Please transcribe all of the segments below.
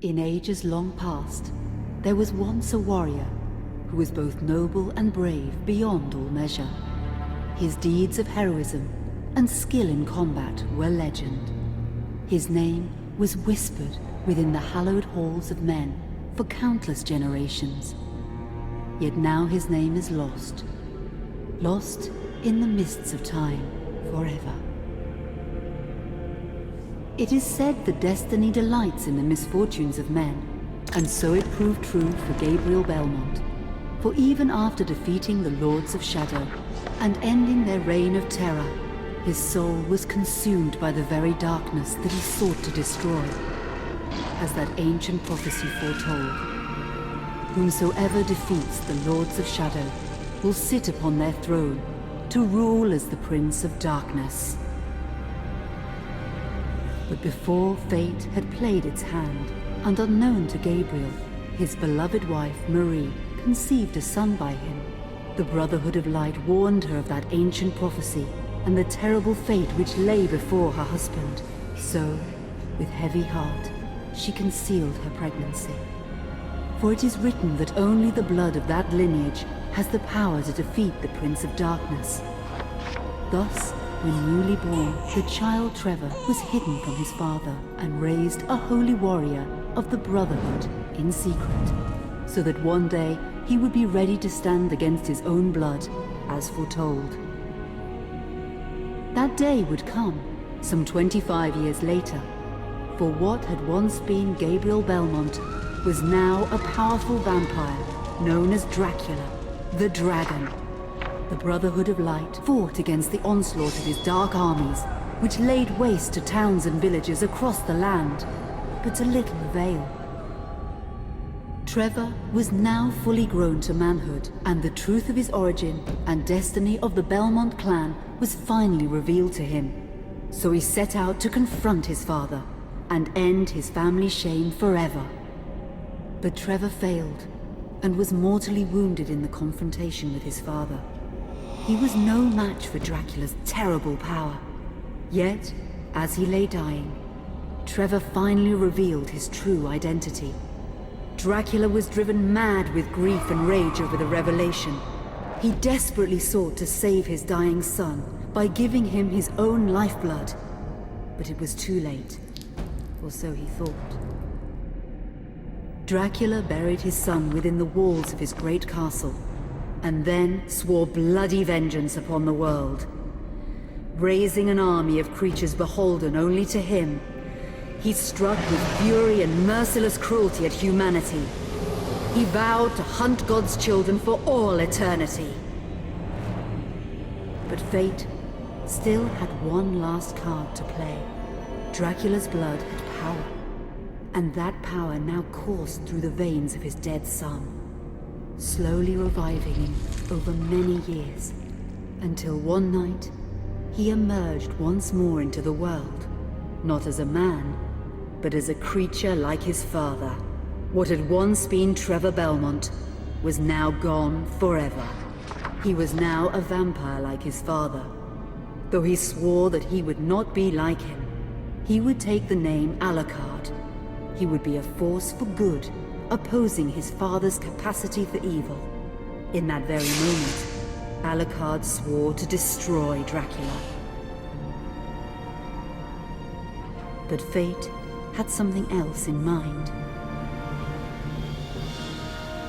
In ages long past, there was once a warrior who was both noble and brave beyond all measure. His deeds of heroism and skill in combat were legend. His name was whispered within the hallowed halls of men for countless generations. Yet now his name is lost. Lost in the mists of time forever. It is said that destiny delights in the misfortunes of men, and so it proved true for Gabriel Belmont. For even after defeating the Lords of Shadow and ending their reign of terror, his soul was consumed by the very darkness that he sought to destroy, as that ancient prophecy foretold. Whomsoever defeats the Lords of Shadow will sit upon their throne to rule as the Prince of Darkness. But before fate had played its hand, and unknown to Gabriel, his beloved wife Marie conceived a son by him. The Brotherhood of Light warned her of that ancient prophecy and the terrible fate which lay before her husband. So, with heavy heart, she concealed her pregnancy. For it is written that only the blood of that lineage has the power to defeat the Prince of Darkness. Thus, when newly born, the child Trevor was hidden from his father and raised a holy warrior of the Brotherhood in secret, so that one day he would be ready to stand against his own blood, as foretold. That day would come, some 25 years later, for what had once been Gabriel Belmont was now a powerful vampire known as Dracula, the Dragon. The Brotherhood of Light fought against the onslaught of his dark armies, which laid waste to towns and villages across the land, but to little avail. Trevor was now fully grown to manhood, and the truth of his origin and destiny of the Belmont clan was finally revealed to him. So he set out to confront his father and end his family's shame forever. But Trevor failed and was mortally wounded in the confrontation with his father. He was no match for Dracula's terrible power. Yet, as he lay dying, Trevor finally revealed his true identity. Dracula was driven mad with grief and rage over the revelation. He desperately sought to save his dying son by giving him his own lifeblood. But it was too late, or so he thought. Dracula buried his son within the walls of his great castle, and then swore bloody vengeance upon the world. Raising an army of creatures beholden only to him, he struck with fury and merciless cruelty at humanity. He vowed to hunt God's children for all eternity. But fate still had one last card to play. Dracula's blood had power, and that power now coursed through the veins of his dead son, slowly reviving him over many years, until one night he emerged once more into the world, not as a man, but as a creature like his father. What had once been Trevor Belmont was now gone forever. He was now a vampire like his father. Though he swore that he would not be like him, he would take the name Alucard. He would be a force for good, opposing his father's capacity for evil. In that very moment, Alucard swore to destroy Dracula. But fate had something else in mind.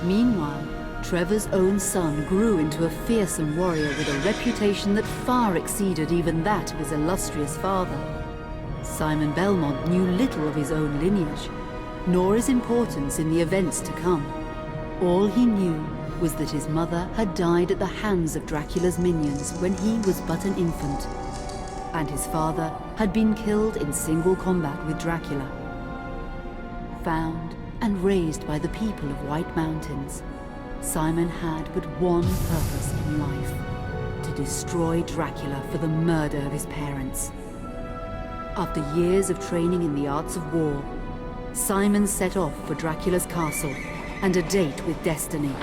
Meanwhile, Trevor's own son grew into a fearsome warrior with a reputation that far exceeded even that of his illustrious father. Simon Belmont knew little of his own lineage, nor his importance in the events to come. All he knew was that his mother had died at the hands of Dracula's minions when he was but an infant, and his father had been killed in single combat with Dracula. Found and raised by the people of White Mountains, Simon had but one purpose in life: to destroy Dracula for the murder of his parents. After years of training in the arts of war, Simon set off for Dracula's castle and a date with destiny.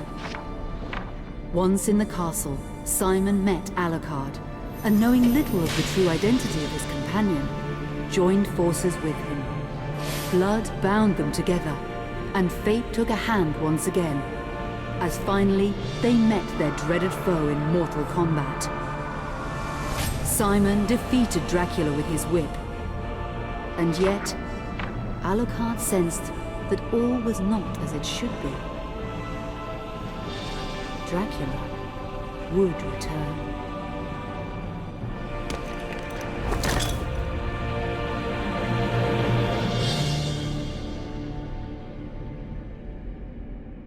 Once in the castle, Simon met Alucard, and knowing little of the true identity of his companion, joined forces with him. Blood bound them together, and fate took a hand once again, as finally they met their dreaded foe in mortal combat. Simon defeated Dracula with his whip, and yet Alucard sensed that all was not as it should be. Dracula would return.